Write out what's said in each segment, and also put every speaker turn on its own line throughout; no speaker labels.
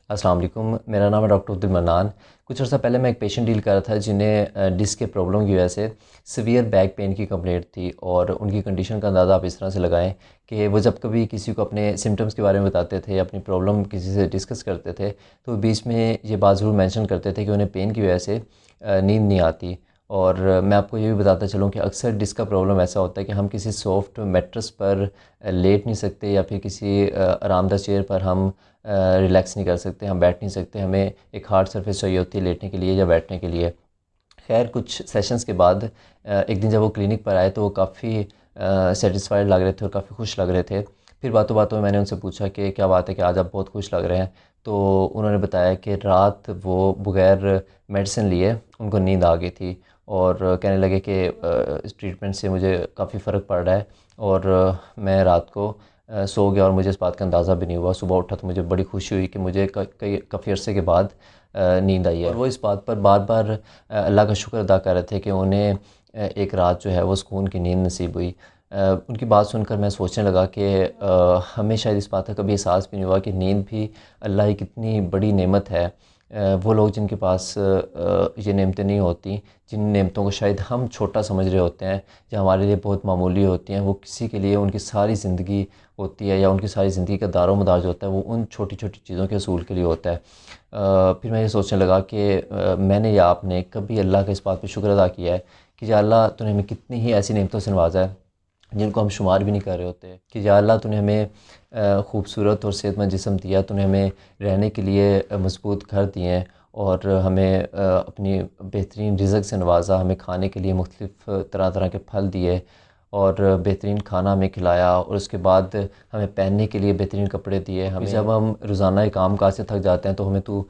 السلام علیکم، میرا نام ہے ڈاکٹر عبدالمنان۔ کچھ عرصہ پہلے میں ایک پیشنٹ ڈیل کر رہا تھا جنہیں ڈسک کے پرابلم کی وجہ سے سیویئر بیک پین کی کمپلینٹ تھی، اور ان کی کنڈیشن کا اندازہ آپ اس طرح سے لگائیں کہ وہ جب کبھی کسی کو اپنے سمٹمز کے بارے میں بتاتے تھے، اپنی پرابلم کسی سے ڈسکس کرتے تھے، تو بیچ میں یہ بات ضرور مینشن کرتے تھے کہ انہیں پین کی وجہ سے نیند نہیں آتی۔ اور میں آپ کو یہ بھی بتاتا چلوں کہ اکثر ڈسک کا پرابلم ایسا ہوتا ہے کہ ہم کسی سافٹ میٹرس پر لیٹ نہیں سکتے، یا پھر کسی آرام دہ چیئر پر ہم ریلیکس نہیں کر سکتے، ہم بیٹھ نہیں سکتے، ہمیں ایک ہارڈ سرفیس چاہیے ہوتی ہے لیٹنے کے لیے یا بیٹھنے کے لیے۔ خیر، کچھ سیشنز کے بعد ایک دن جب وہ کلینک پر آئے تو وہ کافی سیٹسفائیڈ لگ رہے تھے اور کافی خوش لگ رہے تھے۔ پھر باتوں باتوں میں نے ان سے پوچھا کہ کیا بات ہے کہ آج آپ بہت خوش لگ رہے ہیں؟ تو انہوں نے بتایا کہ رات وہ بغیر میڈیسن لیے ان کو نیند آ گئی تھی، اور کہنے لگے کہ اس ٹریٹمنٹ سے مجھے کافی فرق پڑ رہا ہے، اور میں رات کو سو گیا اور مجھے اس بات کا اندازہ بھی نہیں ہوا۔ صبح اٹھا تو مجھے بڑی خوشی ہوئی کہ مجھے کافی عرصے کے بعد نیند آئی ہے، اور وہ اس بات پر بار بار اللہ کا شکر ادا کر رہے تھے کہ انہیں ایک رات جو ہے وہ سکون کی نیند نصیب ہوئی۔ ان کی بات سن کر میں سوچنے لگا کہ ہمیں شاید اس بات کا کبھی احساس بھی نہیں ہوا کہ نیند بھی اللہ کی کتنی بڑی نعمت ہے۔ وہ لوگ جن کے پاس یہ نعمتیں نہیں ہوتی، جن نعمتوں کو شاید ہم چھوٹا سمجھ رہے ہوتے ہیں یا ہمارے لیے بہت معمولی ہوتی ہیں، وہ کسی کے لیے ان کی ساری زندگی ہوتی ہے، یا ان کی ساری زندگی کا دار و مدار جو ہوتا ہے وہ ان چھوٹی چھوٹی چیزوں کے حصول کے لیے ہوتا ہے۔ پھر میں یہ سوچنے لگا کہ میں نے یا آپ نے کبھی اللہ کا اس بات پہ شکر ادا کیا ہے کہ یا اللہ تو نے ہمیں کتنی ہی ایسی نعمتوں سے نوازا ہے جن کو ہم شمار بھی نہیں کر رہے ہوتے، کہ یا اللہ تو نے ہمیں خوبصورت اور صحت مند جسم دیا، تو نے ہمیں رہنے کے لیے مضبوط گھر دیے ہیں، اور ہمیں اپنی بہترین رزق سے نوازا، ہمیں کھانے کے لیے مختلف طرح طرح کے پھل دیے، اور بہترین کھانا ہمیں کھلایا، اور اس کے بعد ہمیں پہننے کے لیے بہترین کپڑے دیے۔ ہمیں جب ہم روزانہ کام کاج سے تھک جاتے ہیں تو ہمیں تو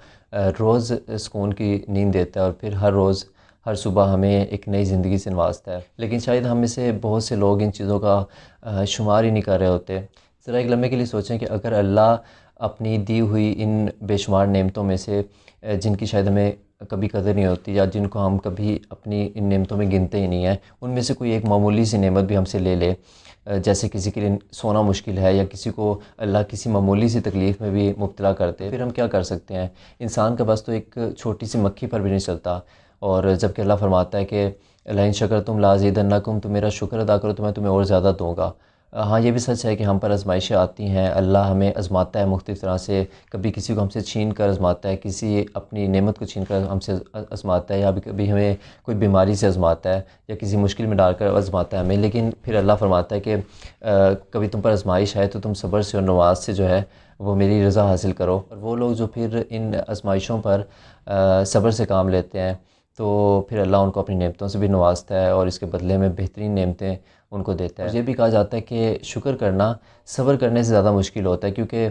روز سکون کی نیند دیتا ہے، اور پھر ہر روز ہر صبح ہمیں ایک نئی زندگی سے نوازتا ہے۔ لیکن شاید ہم میں سے بہت سے لوگ ان چیزوں کا شمار ہی نہیں کر رہے ہوتے۔ ذرا ایک لمحے کے لیے سوچیں کہ اگر اللہ اپنی دی ہوئی ان بے شمار نعمتوں میں سے جن کی شاید ہمیں کبھی قدر نہیں ہوتی، یا جن کو ہم کبھی اپنی ان نعمتوں میں گنتے ہی نہیں ہیں، ان میں سے کوئی ایک معمولی سی نعمت بھی ہم سے لے لے، جیسے کسی کے لیے سونا مشکل ہے، یا کسی کو اللہ کسی معمولی سی تکلیف میں بھی مبتلا کرتے، پھر ہم کیا کر سکتے ہیں؟ انسان کا بس تو ایک چھوٹی سی مکھی پر بھی نہیں چلتا، اور جب کہ اللہ فرماتا ہے کہ لئن شکرتم لازیدنکم، تم میرا شکر ادا کرو تو میں تمہیں اور زیادہ دوں گا۔ ہاں، یہ بھی سچ ہے کہ ہم پر آزمائشیں آتی ہیں، اللہ ہمیں آزماتا ہے مختلف طرح سے، کبھی کسی کو ہم سے چھین کر آزماتا ہے، کسی اپنی نعمت کو چھین کر ہم سے آزماتا ہے، یا کبھی ہمیں کوئی بیماری سے آزماتا ہے، یا کسی مشکل میں ڈال کر آزماتا ہے ہمیں۔ لیکن پھر اللہ فرماتا ہے کہ کبھی تم پر آزمائش آئے تو تم صبر سے اور نماز سے جو ہے وہ میری رضا حاصل کرو۔ اور وہ لوگ جو پھر ان آزمائشوں پر صبر سے کام لیتے ہیں تو پھر اللہ ان کو اپنی نعمتوں سے بھی نوازتا ہے، اور اس کے بدلے میں بہترین نعمتیں ان کو دیتا ہے۔ اور یہ بھی کہا جاتا ہے کہ شکر کرنا صبر کرنے سے زیادہ مشکل ہوتا ہے، کیونکہ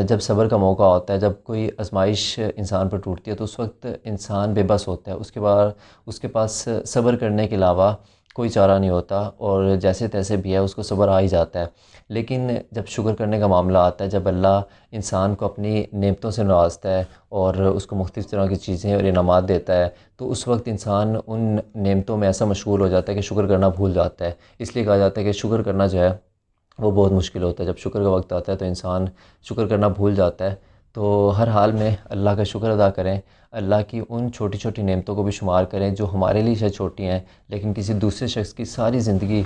جب صبر کا موقع ہوتا ہے، جب کوئی آزمائش انسان پر ٹوٹتی ہے تو اس وقت انسان بے بس ہوتا ہے، اس کے پاس صبر کرنے کے علاوہ کوئی چارہ نہیں ہوتا، اور جیسے تیسے بھی ہے اس کو صبر آ ہی جاتا ہے۔ لیکن جب شکر کرنے کا معاملہ آتا ہے، جب اللہ انسان کو اپنی نعمتوں سے نوازتا ہے اور اس کو مختلف طرح کی چیزیں اور انعامات دیتا ہے، تو اس وقت انسان ان نعمتوں میں ایسا مشغول ہو جاتا ہے کہ شکر کرنا بھول جاتا ہے۔ اس لیے کہا جاتا ہے کہ شکر کرنا جو ہے وہ بہت مشکل ہوتا ہے۔ جب شکر کا وقت آتا ہے تو انسان شکر کرنا بھول جاتا ہے۔ تو ہر حال میں اللہ کا شکر ادا کریں، اللہ کی ان چھوٹی چھوٹی نعمتوں کو بھی شمار کریں جو ہمارے لیے شاید چھوٹی ہیں، لیکن کسی دوسرے شخص کی ساری زندگی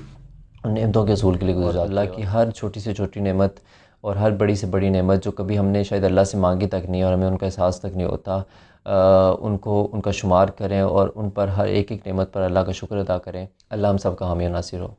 ان نعمتوں کے حصول کے لیے گزر جاتی ہے۔ اللہ کی ہر چھوٹی سے چھوٹی نعمت اور ہر بڑی سے بڑی نعمت جو کبھی ہم نے شاید اللہ سے مانگی تک نہیں، اور ہمیں ان کا احساس تک نہیں ہوتا، ان کا شمار کریں، اور ان پر ہر ایک ایک نعمت پر اللہ کا شکر ادا کریں۔ اللہ ہم سب کا حامی و ناصر ہو۔